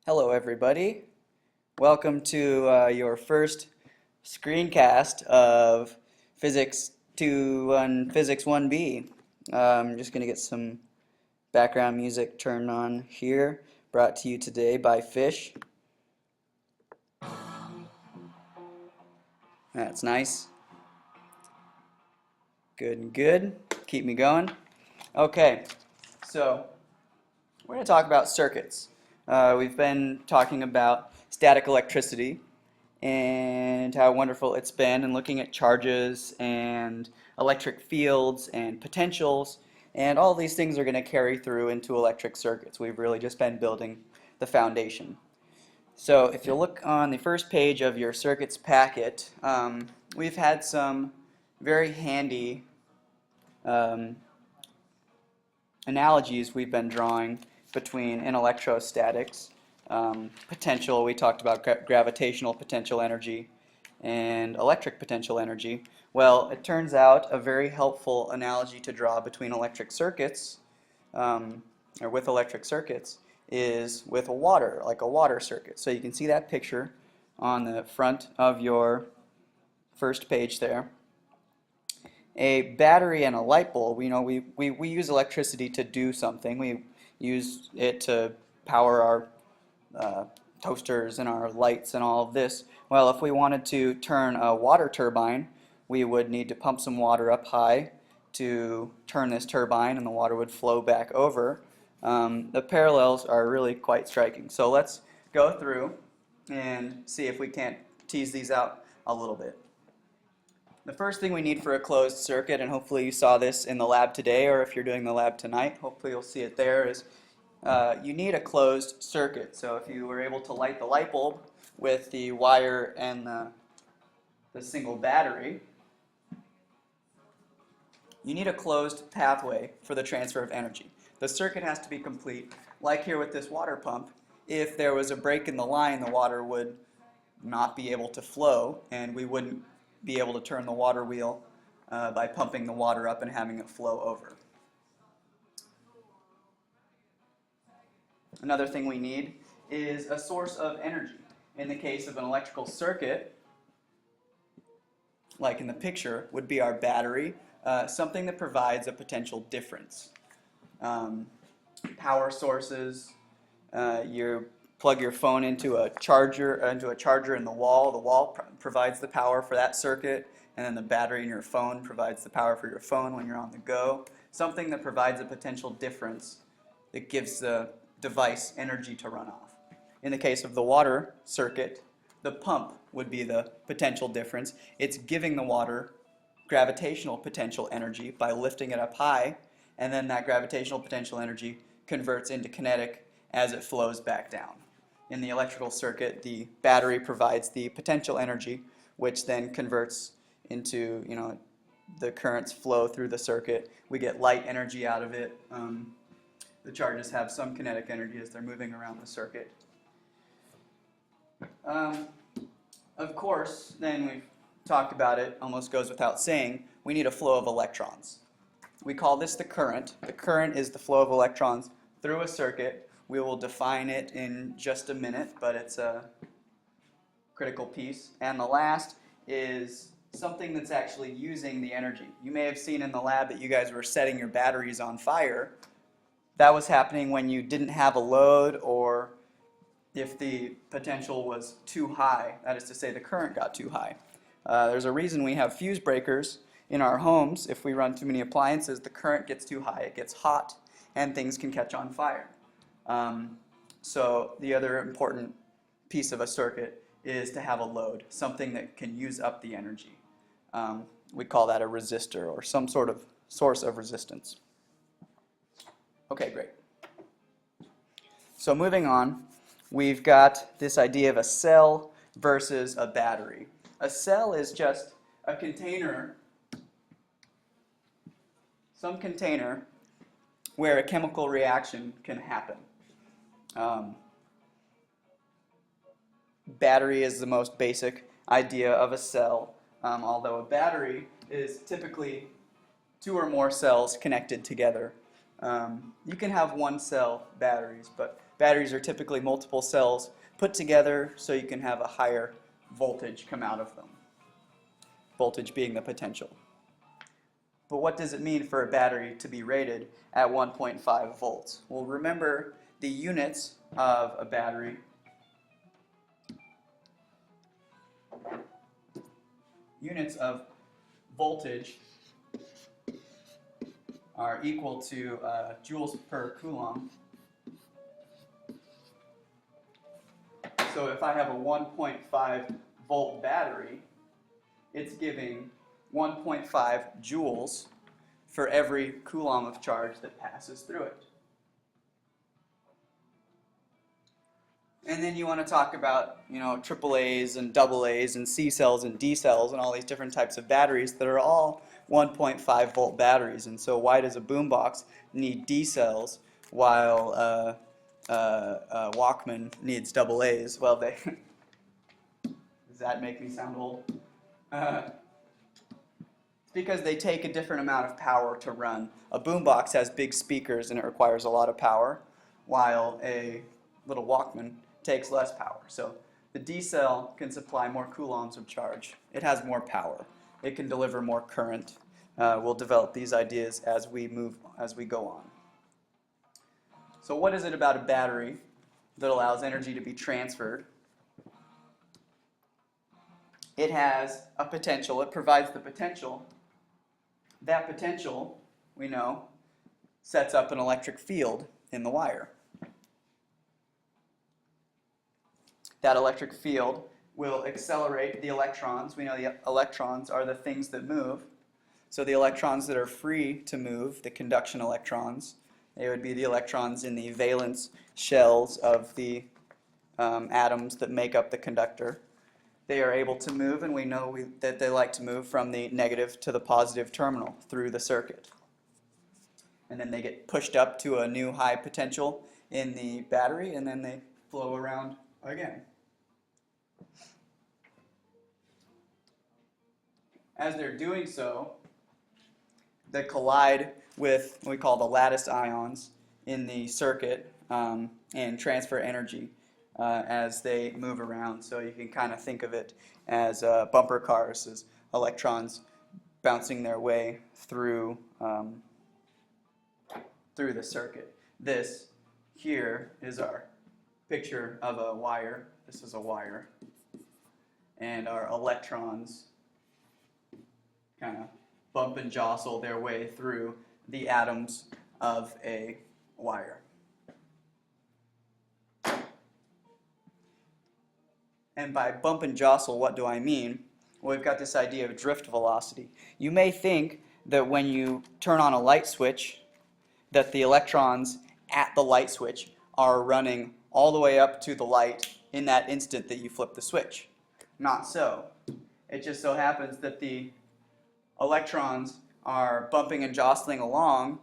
Hello everybody. Welcome to your first screencast of Physics 2 and Physics 1B. I'm just going to get some background music turned on here, brought to you today by Fish. That's nice. Good and good. Keep me going. Okay, so we're going to talk about circuits. We've been talking about static electricity and how wonderful it's been, and looking at charges and electric fields and potentials, and all these things are going to carry through into electric circuits. We've really just been building the foundation. So if you look on the first page of your circuits packet, we've had some very handy analogies we've been drawing between in electrostatics. Potential, we talked about gravitational potential energy and electric potential energy. Well, it turns out a very helpful analogy to draw between electric circuits, or with electric circuits, is with water, like a water circuit. So you can see that picture on the front of your first page there. A battery and a light bulb, we use electricity to do something. We use it to power our toasters and our lights and all of this. Well, if we wanted to turn a water turbine, we would need to pump some water up high to turn this turbine, and the water would flow back over. The parallels are really quite striking. So let's go through and see if we can't tease these out a little bit. The first thing we need for a closed circuit, and hopefully you saw this in the lab today, or if you're doing the lab tonight, hopefully you'll see it there, is you need a closed circuit. So if you were able to light the light bulb with the wire and the single battery, you need a closed pathway for the transfer of energy. The circuit has to be complete. Like here with this water pump, if there was a break in the line, the water would not be able to flow, and we wouldn't be able to turn the water wheel by pumping the water up and having it flow over. Another thing we need is a source of energy. In the case of an electrical circuit, like in the picture, would be our battery, something that provides a potential difference. Power sources, you plug your phone into a charger in the wall. The wall provides the power for that circuit, and then the battery in your phone provides the power for your phone when you're on the go. Something that provides a potential difference that gives the device energy to run off. In the case of the water circuit, the pump would be the potential difference. It's giving the water gravitational potential energy by lifting it up high, and then that gravitational potential energy converts into kinetic as it flows back down. In the electrical circuit, the battery provides the potential energy, which then converts into, the currents flow through the circuit. We get light energy out of it. The charges have some kinetic energy as they're moving around the circuit. Of course, then we've talked about it, almost goes without saying, we need a flow of electrons. We call this the current. The current is the flow of electrons through a circuit. We will define it in just a minute, but it's a critical piece. And the last is something that's actually using the energy. You may have seen in the lab that you guys were setting your batteries on fire. That was happening when you didn't have a load, or if the potential was too high. That is to say, the current got too high. There's a reason we have fuse breakers in our homes. If we run too many appliances, the current gets too high, it gets hot, and things can catch on fire. So the other important piece of a circuit is to have a load, something that can use up the energy. We call that a resistor, or some sort of source of resistance. Okay, great. So moving on, we've got this idea of a cell versus a battery. A cell is just a container, some container where a chemical reaction can happen. Battery is the most basic idea of a cell, although a battery is typically two or more cells connected together. You can have one cell batteries, but Batteries are typically multiple cells put together so you can have a higher voltage come out of them. Voltage being the potential. But what does it mean for a battery to be rated at 1.5 volts? Well, remember the units of a battery. Units of voltage are equal to joules per coulomb. So if I have a 1.5 volt battery, it's giving 1.5 joules for every coulomb of charge that passes through it. And then you want to talk about, AAAs and AA's and C cells and D cells and all these different types of batteries that are all 1.5 volt batteries. And so why does a boombox need D cells while Walkman needs AA's? Well, does that make me sound old? Because they take a different amount of power to run. A boombox has big speakers and it requires a lot of power, while a little Walkman takes less power. So the D cell can supply more coulombs of charge. It has more power. It can deliver more current. We'll develop these ideas as we go on. So what is it about a battery that allows energy to be transferred? It has a potential. It provides the potential. That potential, we know, sets up an electric field in the wire. That electric field will accelerate the electrons. We know the electrons are the things that move. So the electrons that are free to move, the conduction electrons, they would be the electrons in the valence shells of the atoms that make up the conductor. They are able to move, and we know that they like to move from the negative to the positive terminal through the circuit. And then they get pushed up to a new high potential in the battery, and then they flow around again. As they're doing so, they collide with what we call the lattice ions in the circuit and transfer energy as they move around. So you can kind of think of it as bumper cars, as electrons bouncing their way through the circuit. This here is our picture of a wire. This is a wire. And our electrons kind of bump and jostle their way through the atoms of a wire. And by bump and jostle, what do I mean? Well, we've got this idea of drift velocity. You may think that when you turn on a light switch, that the electrons at the light switch are running all the way up to the light in that instant that you flip the switch. Not so. It just so happens that the electrons are bumping and jostling along,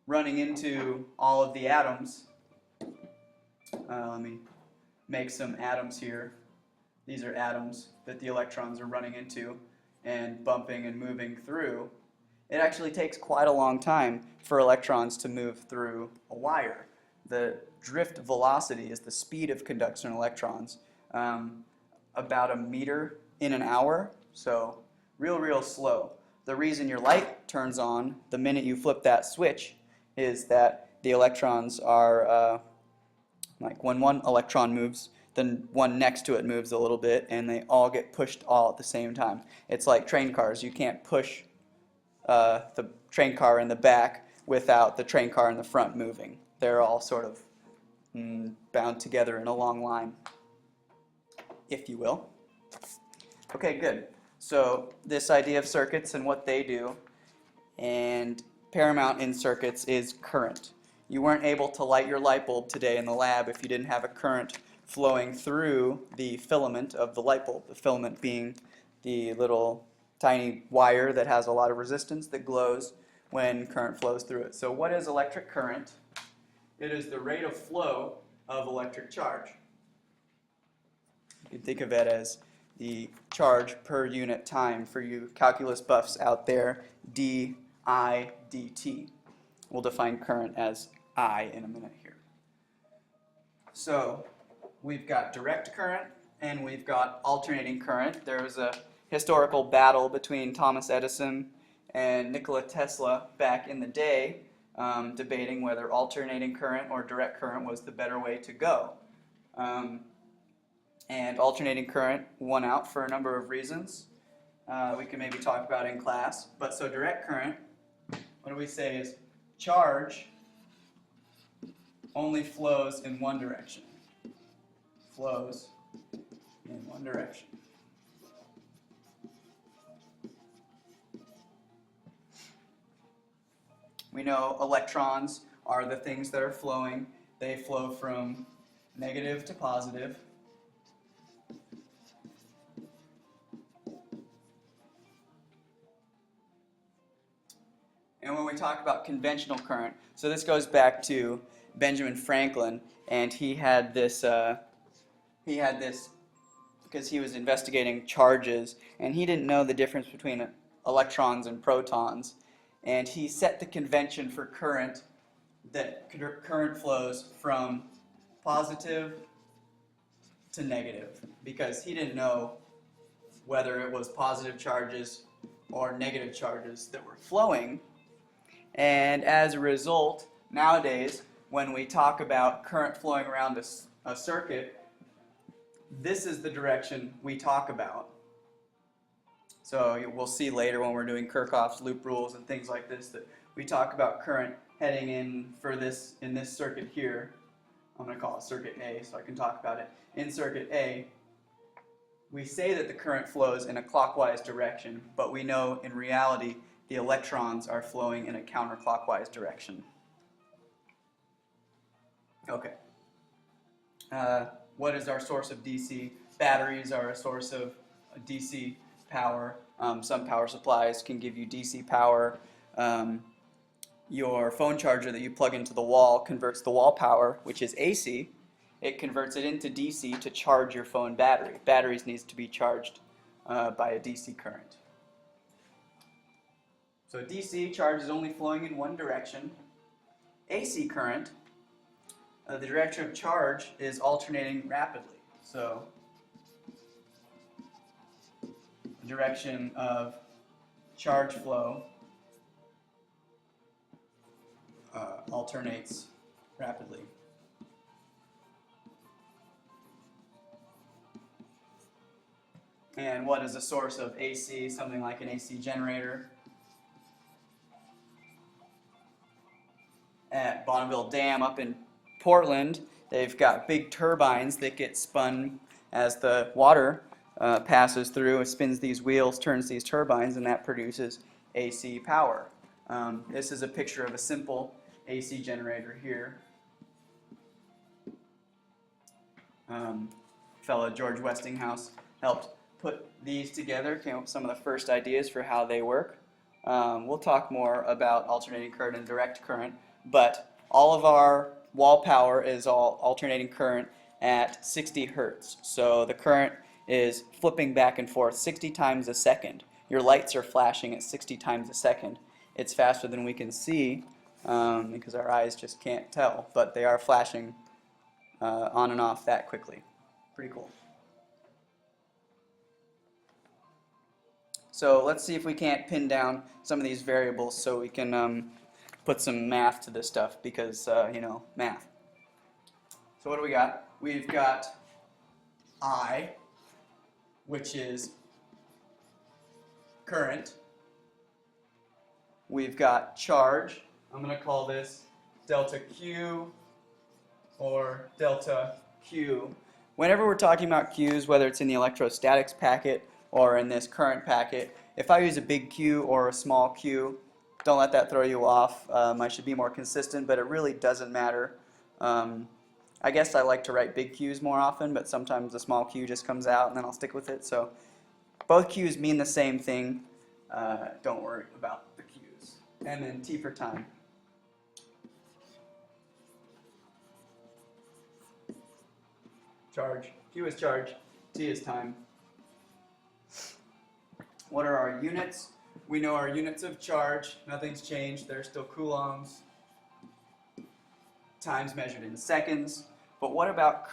running into all of the atoms. Let me make some atoms here. These are atoms that the electrons are running into and bumping and moving through. It actually takes quite a long time for electrons to move through a wire. The drift velocity is the speed of conduction electrons, about a meter in an hour, so real slow. The reason your light turns on the minute you flip that switch is that the electrons are, like when one electron moves, then one next to it moves a little bit, and they all get pushed all at the same time. It's like train cars. You can't push the train car in the back without the train car in the front moving. They're all sort of bound together in a long line, if you will. Okay, good. So this idea of circuits and what they do, and paramount in circuits is current. You weren't able to light your light bulb today in the lab if you didn't have a current flowing through the filament of the light bulb, the filament being the little tiny wire that has a lot of resistance that glows when current flows through it. So what is electric current? It is the rate of flow of electric charge. You can think of it as the charge per unit time for you calculus buffs out there, d I dt. We'll define current as I in a minute here. So we've got direct current and we've got alternating current. There was a historical battle between Thomas Edison and Nikola Tesla back in the day, debating whether alternating current or direct current was the better way to go. And alternating current won out for a number of reasons. We can maybe talk about in class. But so direct current, what do we say is charge only flows in one direction. Flows in one direction. We know electrons are the things that are flowing. They flow from negative to positive. And when we talk about conventional current, so this goes back to Benjamin Franklin, and he had this because he was investigating charges, and he didn't know the difference between electrons and protons, and he set the convention for current that current flows from positive to negative, because he didn't know whether it was positive charges or negative charges that were flowing. And as a result, nowadays, when we talk about current flowing around a circuit, this is the direction we talk about. So we'll see later when we're doing Kirchhoff's loop rules and things like this that we talk about current heading in this circuit here. I'm going to call it circuit A so I can talk about it. In circuit A, we say that the current flows in a clockwise direction, but we know in reality the electrons are flowing in a counterclockwise direction. Okay. What is our source of DC? Batteries are a source of DC power. Some power supplies can give you DC power. Your phone charger that you plug into the wall converts the wall power, which is AC. It converts it into DC to charge your phone battery. Batteries needs to be charged by a DC current. So DC charge is only flowing in one direction. AC current, the direction of charge is alternating rapidly. So the direction of charge flow alternates rapidly. And what is a source of AC? Something like an AC generator. At Bonneville Dam up in Portland, they've got big turbines that get spun as the water passes through. It spins these wheels, turns these turbines, and that produces AC power. This is a picture of a simple AC generator here. Fellow George Westinghouse helped put these together, came up with some of the first ideas for how they work. We'll talk more about alternating current and direct current, but all of our wall power is all alternating current at 60 hertz. So the current is flipping back and forth 60 times a second. Your lights are flashing at 60 times a second. It's faster than we can see because our eyes just can't tell, but they are flashing on and off that quickly. Pretty cool. So let's see if we can't pin down some of these variables so we can put some math to this stuff because, you know, math. So what do we got? We've got I, which is current. We've got charge. I'm going to call this delta Q or delta Q. Whenever we're talking about Q's, whether it's in the electrostatics packet or in this current packet, if I use a big Q or a small q, don't let that throw you off. I should be more consistent, but it really doesn't matter. I guess I like to write big Q's more often, but sometimes the small q just comes out and then I'll stick with it. So both Q's mean the same thing. Don't worry about the Q's. And then T for time. Charge. Q is charge. T is time. What are our units? We know our units of charge. Nothing's changed. They're still coulombs. Time's measured in seconds. But what about